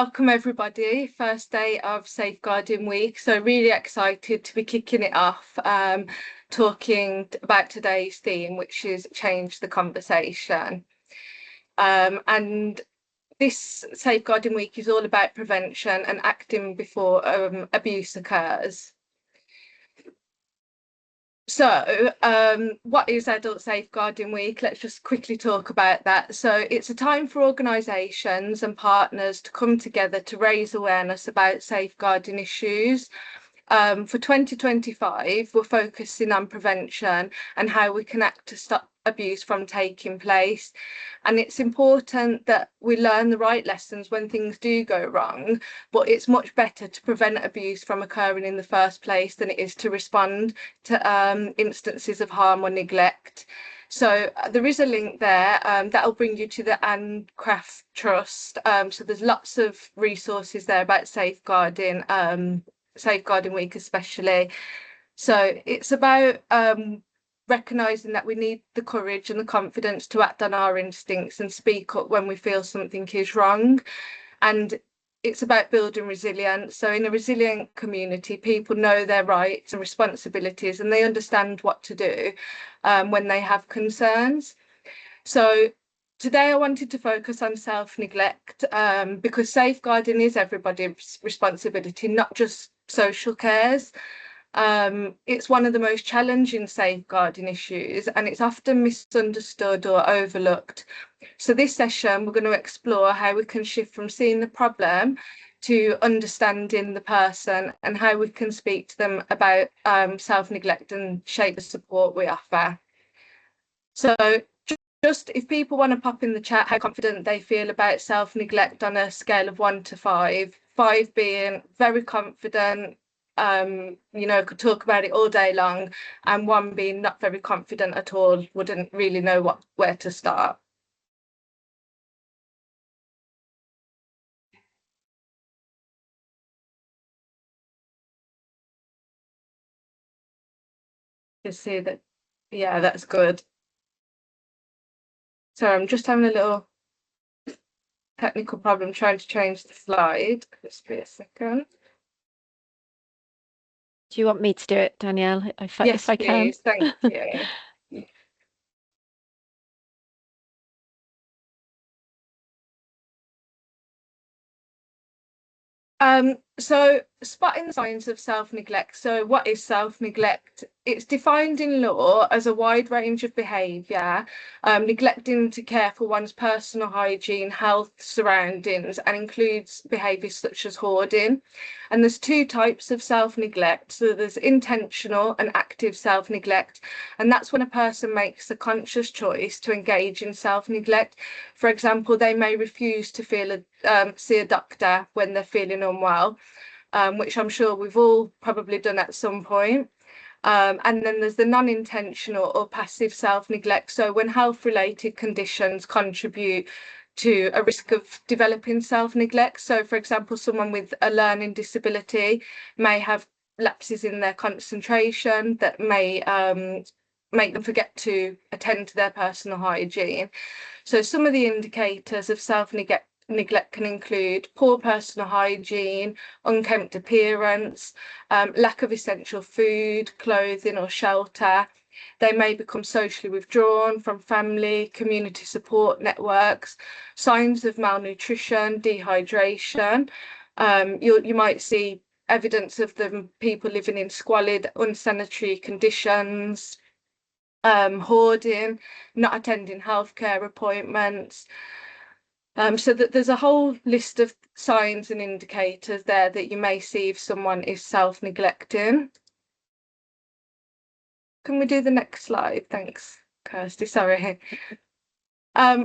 Welcome everybody, first day of Safeguarding Week. So really excited to be kicking it off, talking about today's theme, which is change the conversation. And this Safeguarding Week is all about prevention and acting before abuse occurs. So what is Adult Safeguarding Week? Let's just quickly talk about that. So it's a time for organisations and partners to come together to raise awareness about safeguarding issues. For 2025, we're focusing on prevention and how we can act to stop abuse from taking place. And it's important that we learn the right lessons when things do go wrong, but it's much better to prevent abuse from occurring in the first place than it is to respond to instances of harm or neglect. So there is a link there that'll bring you to the Anne Craft Trust. So there's lots of resources there about safeguarding Week especially. So it's about recognising that we need the courage and the confidence to act on our instincts and speak up when we feel something is wrong. And it's about building resilience. So in a resilient community, people know their rights and responsibilities and they understand what to do when they have concerns. So today I wanted to focus on self-neglect because safeguarding is everybody's responsibility, not just social cares. It's one of the most challenging safeguarding issues and it's often misunderstood or overlooked. So this session, we're going to explore how we can shift from seeing the problem to understanding the person and how we can speak to them about self-neglect and shape the support we offer. So just if people want to pop in the chat how confident they feel about self-neglect on a scale of 1 to 5, 5 being very confident, could talk about it all day long, and 1 being not very confident at all, wouldn't really know where to start. Just see that, yeah, that's good. So I'm just having a little technical problem trying to change the slide. Just be a second. Do you want me to do it, Danielle? Yes, please. Can. Thank you. So spotting the signs of self-neglect. So what is self-neglect? It's defined in law as a wide range of behaviour, neglecting to care for one's personal hygiene, health, surroundings, and includes behaviours such as hoarding. And there's 2 types of self-neglect. So there's intentional and active self-neglect. And that's when a person makes a conscious choice to engage in self-neglect. For example, they may refuse to see a doctor when they're feeling unwell, which I'm sure we've all probably done at some point. And then there's the non-intentional or passive self-neglect. So when health-related conditions contribute to a risk of developing self-neglect. So for example, someone with a learning disability may have lapses in their concentration that may make them forget to attend to their personal hygiene. So some of the indicators of self-neglect can include poor personal hygiene, unkempt appearance, lack of essential food, clothing or shelter. They may become socially withdrawn from family, community support networks, signs of malnutrition, dehydration. You might see evidence of people living in squalid, unsanitary conditions, hoarding, not attending healthcare appointments. So that there's a whole list of signs and indicators there that you may see if someone is self-neglecting. Can we do the next slide? Thanks, Kirsty. Sorry.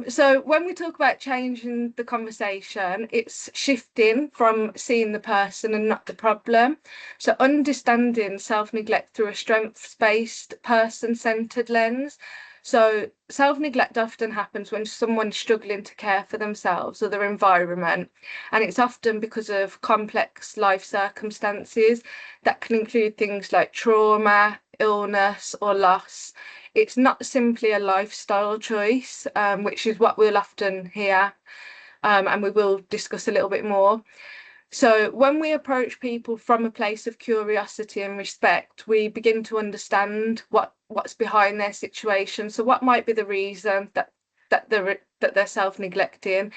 So when we talk about changing the conversation, it's shifting from seeing the person and not the problem. So understanding self-neglect through a strengths-based, person-centered lens. So self-neglect often happens when someone's struggling to care for themselves or their environment, and it's often because of complex life circumstances that can include things like trauma, illness or loss. It's not simply a lifestyle choice, which is what we'll often hear. and we will discuss a little bit more. So when we approach people from a place of curiosity and respect, we begin to understand what's behind their situation. So what might be the reason that they're self-neglecting?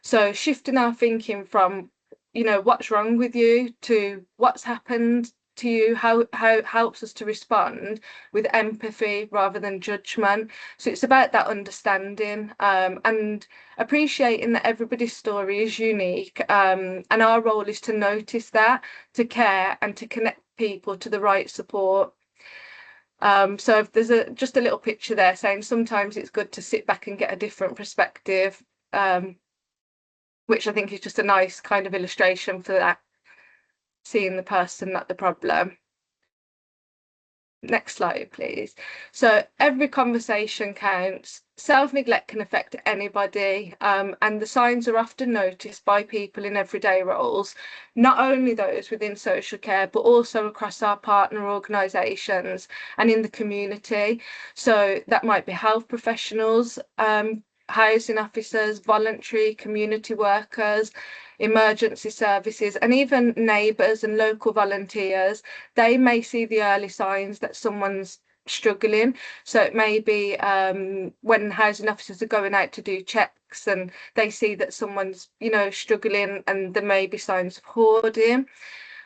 So shifting our thinking from, what's wrong with you to what's happened to you, how it helps us to respond with empathy rather than judgment. So it's about that understanding, and appreciating that everybody's story is unique, and our role is to notice that, to care, and to connect people to the right support. So if there's just a little picture there saying sometimes it's good to sit back and get a different perspective, which I think is just a nice kind of illustration for that, seeing the person, not the problem. Next slide, please. So every conversation counts. Self-neglect can affect anybody, and the signs are often noticed by people in everyday roles, not only those within social care, but also across our partner organisations and in the community. So that might be health professionals, housing officers, voluntary community workers, emergency services, and even neighbours and local volunteers. They may see the early signs that someone's struggling. So it may be when housing officers are going out to do checks and they see that someone's, struggling, and there may be signs of hoarding.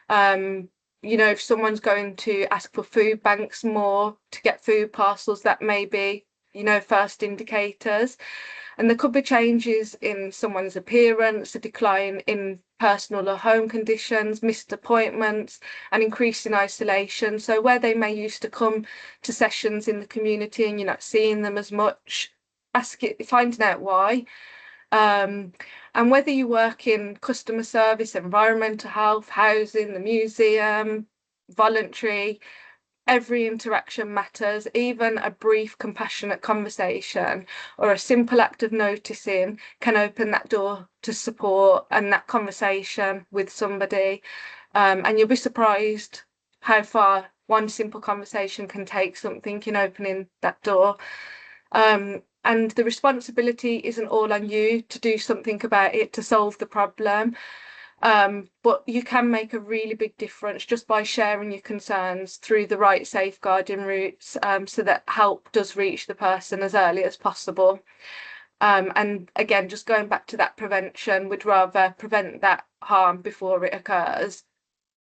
If someone's going to ask for food banks more to get food parcels, that may be, first indicators. And there could be changes in someone's appearance, a decline in personal or home conditions, missed appointments, and increase in isolation. So where they may used to come to sessions in the community and you're not seeing them as much, finding out why. And whether you work in customer service, environmental health, housing, the museum, voluntary, every interaction matters. Even a brief, compassionate conversation or a simple act of noticing can open that door to support and that conversation with somebody. And you'll be surprised how far one simple conversation can take something in opening that door. And the responsibility isn't all on you to do something about it, to solve the problem. But you can make a really big difference just by sharing your concerns through the right safeguarding routes, so that help does reach the person as early as possible. And again, just going back to that prevention, we'd rather prevent that harm before it occurs.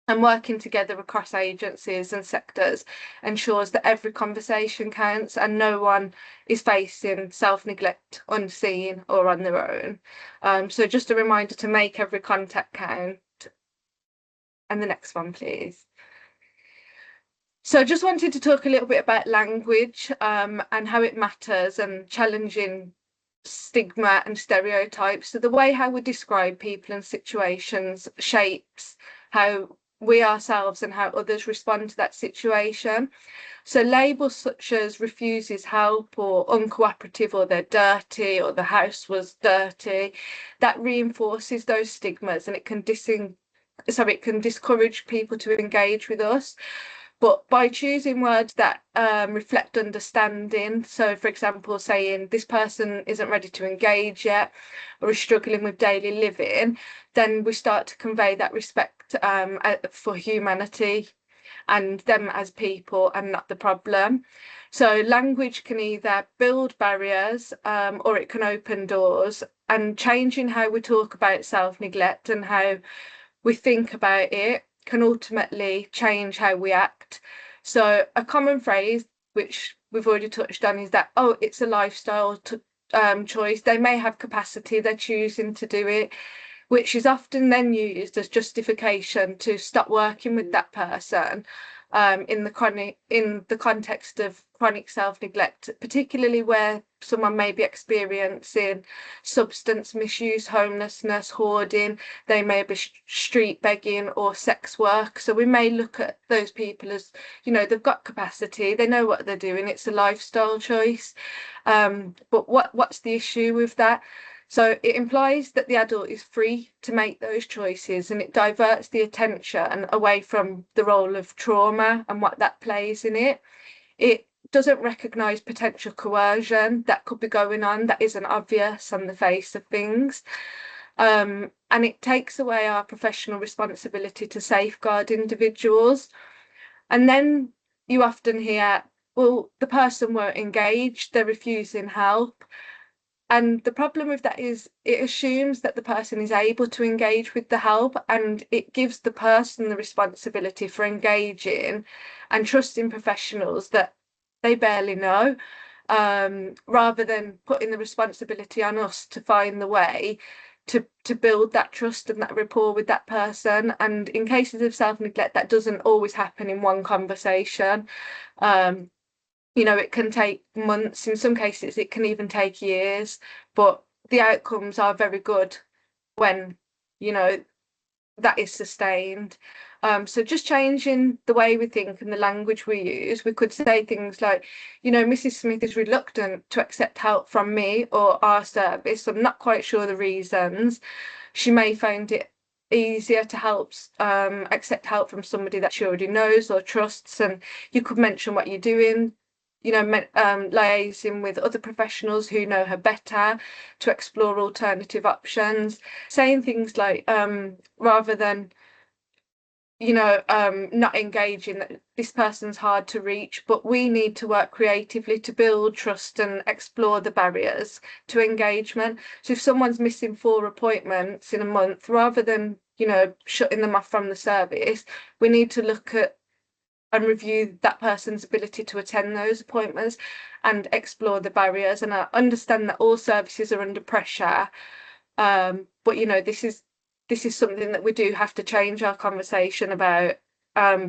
And working together across agencies and sectors ensures that every conversation counts and no one is facing self-neglect unseen or on their own. So just a reminder to make every contact count. And the next one, please. So I just wanted to talk a little bit about language, and how it matters, and challenging stigma and stereotypes. So the way how we describe people and situations shapes how we ourselves and how others respond to that situation. So labels such as refuses help or uncooperative or they're dirty or the house was dirty, that reinforces those stigmas, and it can discourage people to engage with us. But by choosing words that reflect understanding, so for example, saying this person isn't ready to engage yet or is struggling with daily living, then we start to convey that respect for humanity and them as people and not the problem. So language can either build barriers, or it can open doors, and changing how we talk about self-neglect and how we think about it can ultimately change how we act. So a common phrase, which we've already touched on, is that, oh, it's a lifestyle choice. They may have capacity, they're choosing to do it, which is often then used as justification to stop working with that person, in the context of chronic self-neglect, particularly where someone may be experiencing substance misuse, homelessness, hoarding, they may be street begging or sex work. So we may look at those people as, they've got capacity, they know what they're doing, it's a lifestyle choice. But what's the issue with that? So it implies that the adult is free to make those choices, and it diverts the attention away from the role of trauma and what that plays in it. It doesn't recognise potential coercion that could be going on that isn't obvious on the face of things. and it takes away our professional responsibility to safeguard individuals. And then you often hear, well, the person won't engage, they're refusing help. And the problem with that is it assumes that the person is able to engage with the help, and it gives the person the responsibility for engaging and trusting professionals that they barely know, rather than putting the responsibility on us to find the way to build that trust and that rapport with that person. And in cases of self-neglect, that doesn't always happen in one conversation. It can take months. In some cases, it can even take years, but the outcomes are very good when, that is sustained. So just changing the way we think and the language we use, we could say things like, Mrs. Smith is reluctant to accept help from me or our service. I'm not quite sure the reasons. She may find it easier to accept help from somebody that she already knows or trusts. And you could mention what you're doing, liaising with other professionals who know her better to explore alternative options, saying things like, rather than, not engaging, that this person's hard to reach, but we need to work creatively to build trust and explore the barriers to engagement. So if someone's missing 4 appointments in a month, rather than, shutting them off from the service, we need to look at and review that person's ability to attend those appointments and explore the barriers. And I understand that all services are under pressure, but this is something that we do have to change our conversation about,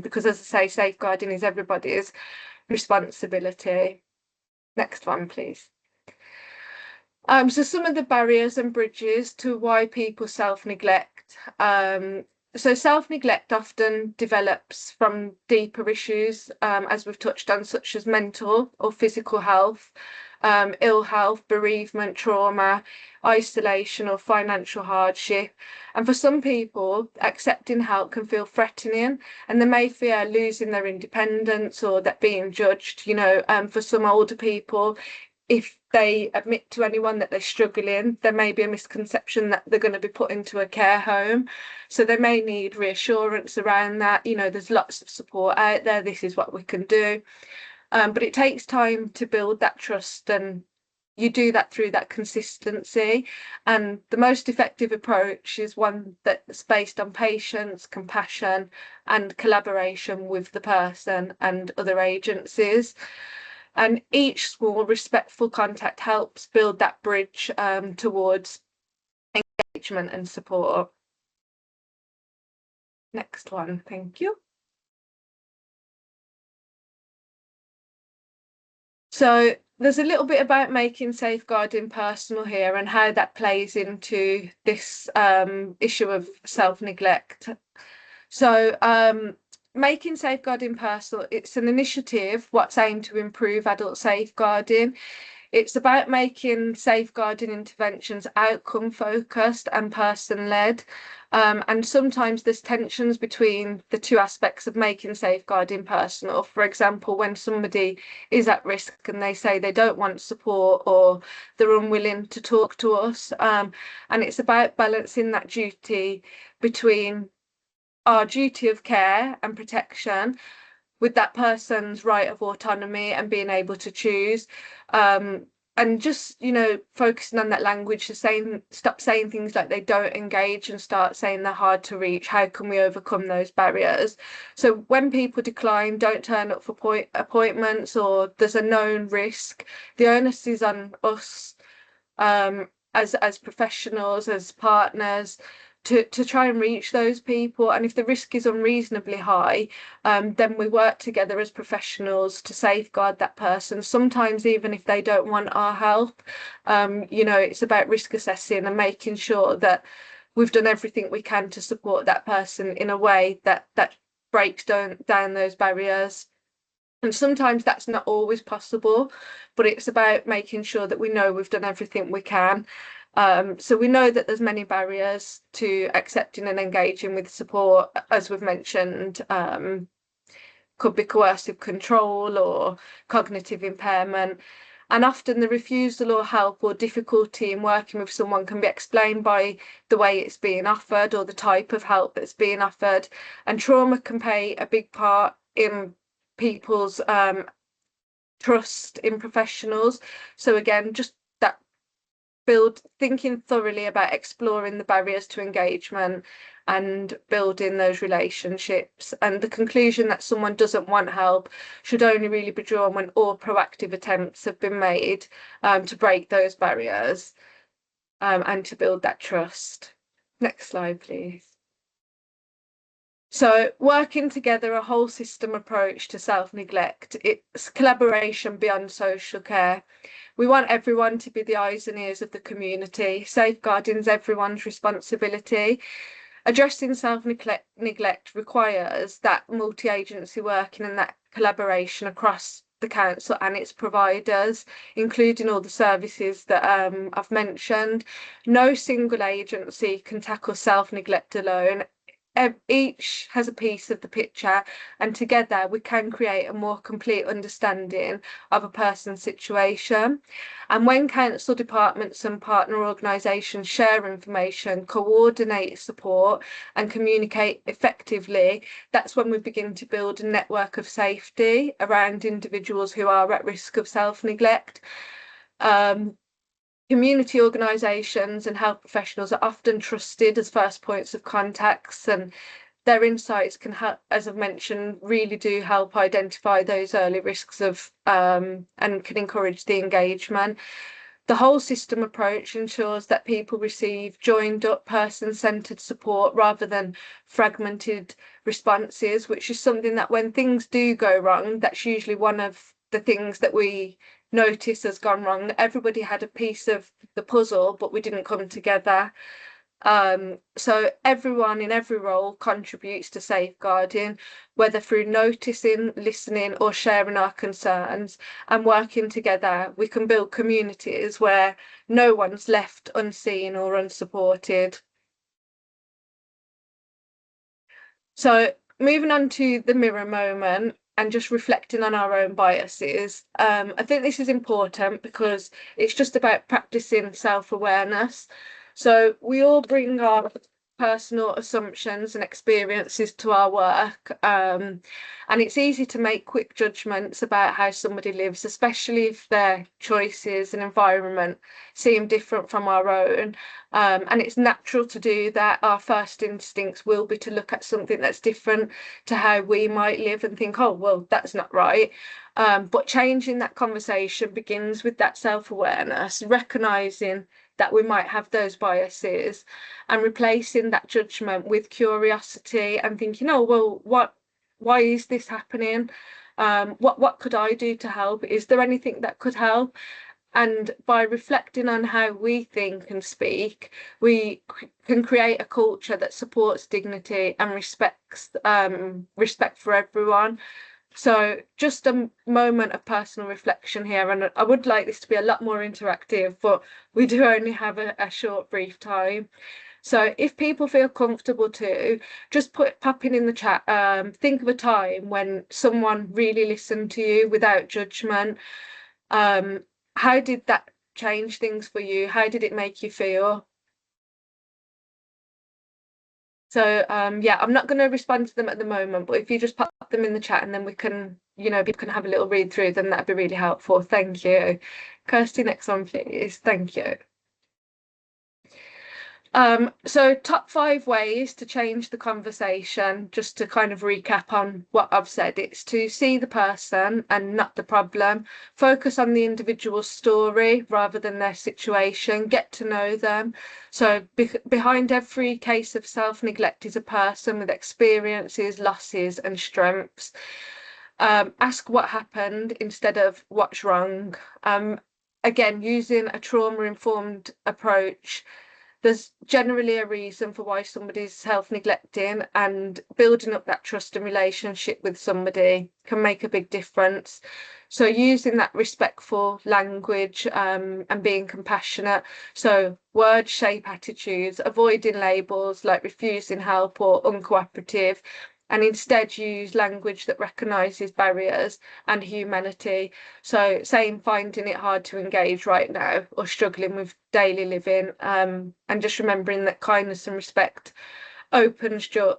because, as I say, safeguarding is everybody's responsibility. Next one, please. So some of the barriers and bridges to why people self-neglect. So self-neglect often develops from deeper issues, as we've touched on, such as mental or physical health, ill health, bereavement, trauma, isolation, or financial hardship. And for some people, accepting help can feel threatening, and they may fear losing their independence or that being judged. For some older people, if they admit to anyone that they're struggling, there may be a misconception that they're going to be put into a care home. So they may need reassurance around that. There's lots of support out there. This is what we can do. But it takes time to build that trust, and you do that through that consistency. And the most effective approach is one that's based on patience, compassion, and collaboration with the person and other agencies. And each small respectful contact helps build that bridge towards engagement and support. Next one, thank you. So there's a little bit about making safeguarding personal here and how that plays into this issue of self-neglect. So making safeguarding personal, it's an initiative what's aimed to improve adult safeguarding. It's about making safeguarding interventions outcome focused and person led. And sometimes there's tensions between the two aspects of making safeguarding personal. For example, when somebody is at risk and they say they don't want support or they're unwilling to talk to us. And it's about balancing that duty between our duty of care and protection with that person's right of autonomy and being able to choose, and just focusing on that language, to stop saying things like they don't engage and start saying they're hard to reach. How can we overcome those barriers? So when people decline, don't turn up for appointments, or there's a known risk, the onus is on us, as professionals, as partners, to try and reach those people. And if the risk is unreasonably high, then we work together as professionals to safeguard that person, sometimes even if they don't want our help. It's about risk assessing and making sure that we've done everything we can to support that person in a way that breaks down those barriers. And sometimes that's not always possible, but it's about making sure that we know we've done everything we can. So we know that there's many barriers to accepting and engaging with support, as we've mentioned. Could be coercive control or cognitive impairment. And often the refusal or help or difficulty in working with someone can be explained by the way it's being offered or the type of help that's being offered. And trauma can play a big part in people's trust in professionals. So again, just that thinking thoroughly about exploring the barriers to engagement and building those relationships. And the conclusion that someone doesn't want help should only really be drawn when all proactive attempts have been made to break those barriers and to build that trust. Next slide, please. So working together, a whole system approach to self-neglect, it's collaboration beyond social care. We want everyone to be the eyes and ears of the community. Safeguarding is everyone's responsibility. Addressing self-neglect requires that multi-agency working and that collaboration across the council and its providers, including all the services that I've mentioned. No single agency can tackle self-neglect alone. Each has a piece of the picture, and together we can create a more complete understanding of a person's situation. And when council departments and partner organisations share information, coordinate support and communicate effectively, that's when we begin to build a network of safety around individuals who are at risk of self-neglect. Community organisations and health professionals are often trusted as first points of contacts, and their insights can help, as I've mentioned, really do help identify those early risks of and can encourage the engagement. The whole system approach ensures that people receive joined up person-centred support rather than fragmented responses, which is something that when things do go wrong, that's usually one of the things that we notice has gone wrong. Everybody had a piece of the puzzle, but we didn't come together. So everyone in every role contributes to safeguarding, whether through noticing, listening or sharing our concerns, and working together we can build communities where no one's left unseen or unsupported. So moving on to the mirror moment and just reflecting on our own biases. I think this is important because it's just about practicing self-awareness. So we all bring our personal assumptions and experiences to our work, and it's easy to make quick judgments about how somebody lives, especially if their choices and environment seem different from our own. And it's natural to do that. Our first instincts will be to look at something that's different to how we might live and think, oh, well, that's not right. But changing that conversation begins with that self-awareness, recognising that we might have those biases and replacing that judgment with curiosity and thinking, oh, well, why is this happening? What could I do to help? Is there anything that could help? And by reflecting on how we think and speak, we can create a culture that supports dignity and respect for everyone. So just a moment of personal reflection here, and I would like this to be a lot more interactive, but we do only have a short, brief time. So if people feel comfortable to, just pop in the chat, think of a time when someone really listened to you without judgment. How did that change things for you? How did it make you feel? So yeah, I'm not going to respond to them at the moment, but if you just pop them in the chat and then we can, people can have a little read through them, that'd be really helpful. Thank you. Kirsty, next one, please. Thank you. So top 5 ways to change the conversation, just to kind of recap on what I've said. It's to see the person and not the problem, focus on the individual story rather than their situation, get to know them. So behind every case of self-neglect is a person with experiences, losses and strengths. Ask what happened instead of what's wrong. Again, using a trauma-informed approach, there's generally a reason for why somebody's self-neglecting, and building up that trust and relationship with somebody can make a big difference. So using that respectful language and being compassionate. So words shape attitudes, avoiding labels like refusing help or uncooperative, and instead use language that recognises barriers and humanity. So saying finding it hard to engage right now or struggling with daily living, and just remembering that kindness and respect opens doors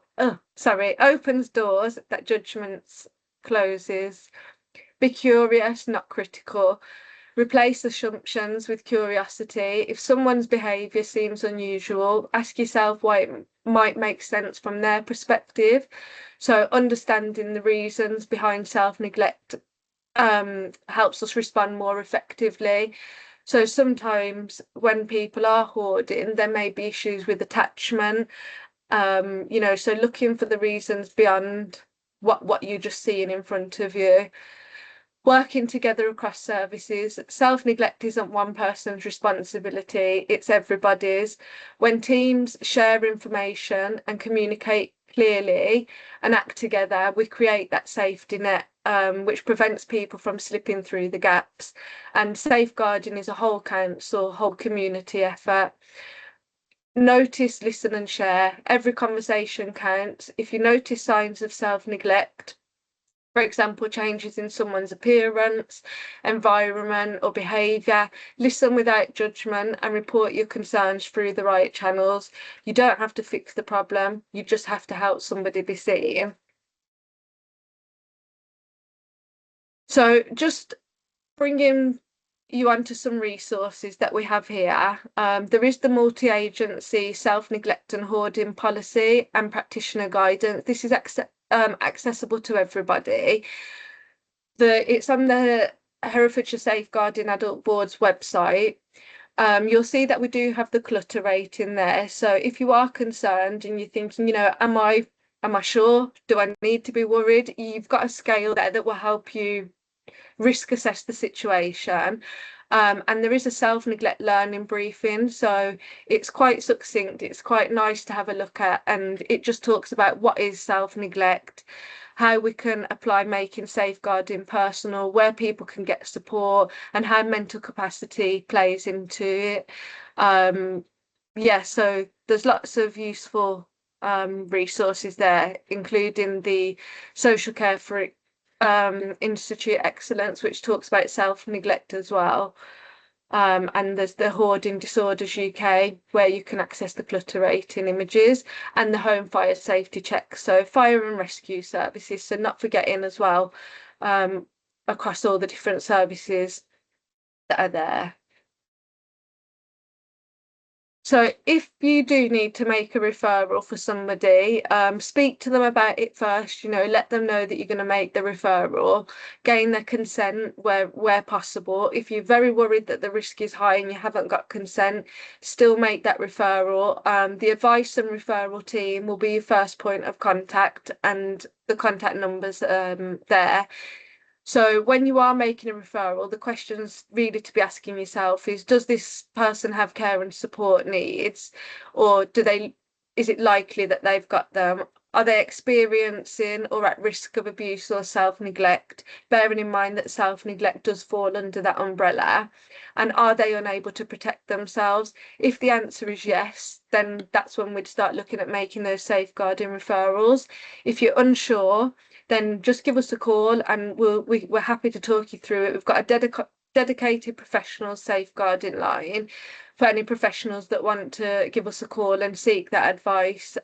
that judgments closes. Be curious, not critical. Replace assumptions with curiosity. If someone's behaviour seems unusual, ask yourself why it might make sense from their perspective. So understanding the reasons behind self-neglect helps us respond more effectively. So sometimes when people are hoarding, there may be issues with attachment, so looking for the reasons beyond what you're just seeing in front of you. Working together across services. Self-neglect isn't one person's responsibility, it's everybody's. When teams share information and communicate clearly and act together, we create that safety net, which prevents people from slipping through the gaps. And safeguarding is a whole council, whole community effort. Notice, listen and share. Every conversation counts. If you notice signs of self-neglect, for example, changes in someone's appearance, environment or behaviour, listen without judgment and report your concerns through the right channels. You don't have to fix the problem, you just have to help somebody be seen. So just bringing you onto some resources that we have here. There is the multi-agency self-neglect and hoarding policy and practitioner guidance. This is accessible to everybody. It's on the Herefordshire Safeguarding Adult Board's website. You'll see that we do have the clutter rate in there. So if you are concerned and you're thinking, am I sure? Do I need to be worried? You've got a scale there that will help you risk assess the situation. And there is a self-neglect learning briefing, so it's quite succinct, it's quite nice to have a look at, and it just talks about what is self-neglect, how we can apply making safeguarding personal, where people can get support, and how mental capacity plays into it. So there's lots of useful resources there, including the Social Care for Institute Excellence, which talks about self-neglect as well. And there's the Hoarding Disorders UK, where you can access the clutter rating images, and the Home Fire Safety Check, so fire and rescue services, so not forgetting as well, across all the different services that are there. So if you do need to make a referral for somebody, speak to them about it first, let them know that you're going to make the referral, gain their consent where possible. If you're very worried that the risk is high and you haven't got consent, still make that referral. The advice and referral team will be your first point of contact, and the contact numbers there. So when you are making a referral, the questions really to be asking yourself is, does this person have care and support needs, or is it likely that they've got them? Are they experiencing or at risk of abuse or self-neglect, bearing in mind that self-neglect does fall under that umbrella? And are they unable to protect themselves? If the answer is yes, then that's when we'd start looking at making those safeguarding referrals. If you're unsure, then just give us a call and we're happy to talk you through it. We've got a dedicated professional safeguarding line for any professionals that want to give us a call and seek that advice.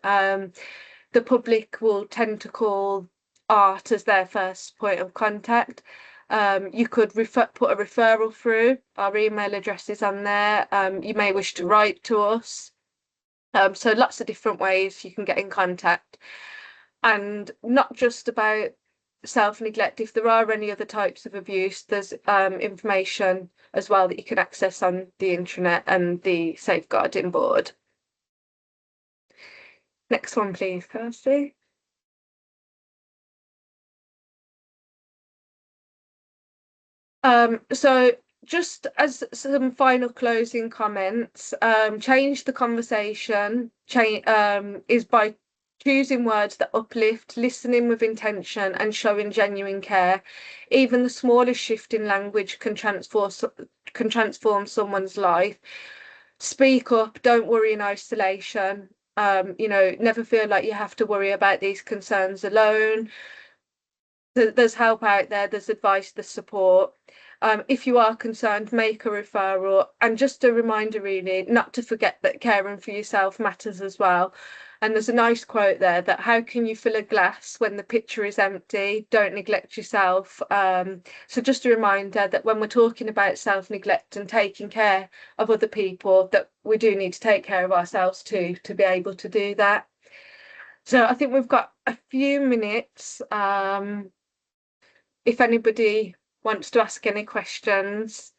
The public will tend to call ART as their first point of contact. You could put a referral through. Our email address is on there. You may wish to write to us. So lots of different ways you can get in contact. And not just about self-neglect. If there are any other types of abuse, there's information as well that you can access on the intranet and the Safeguarding Board. Next one, please, Kirsty. So just as some final closing comments, change the conversation is by choosing words that uplift, listening with intention and showing genuine care. Even the smallest shift in language can transform someone's life. Speak up, don't worry in isolation. Never feel like you have to worry about these concerns alone. There's help out there, there's advice, there's support. If you are concerned, make a referral. And just a reminder, really, not to forget that caring for yourself matters as well. And there's a nice quote there that how can you fill a glass when the pitcher is empty? Don't neglect yourself. So just a reminder that when we're talking about self-neglect and taking care of other people, that we do need to take care of ourselves too, to be able to do that. So I think we've got a few minutes. If anybody wants to ask any questions.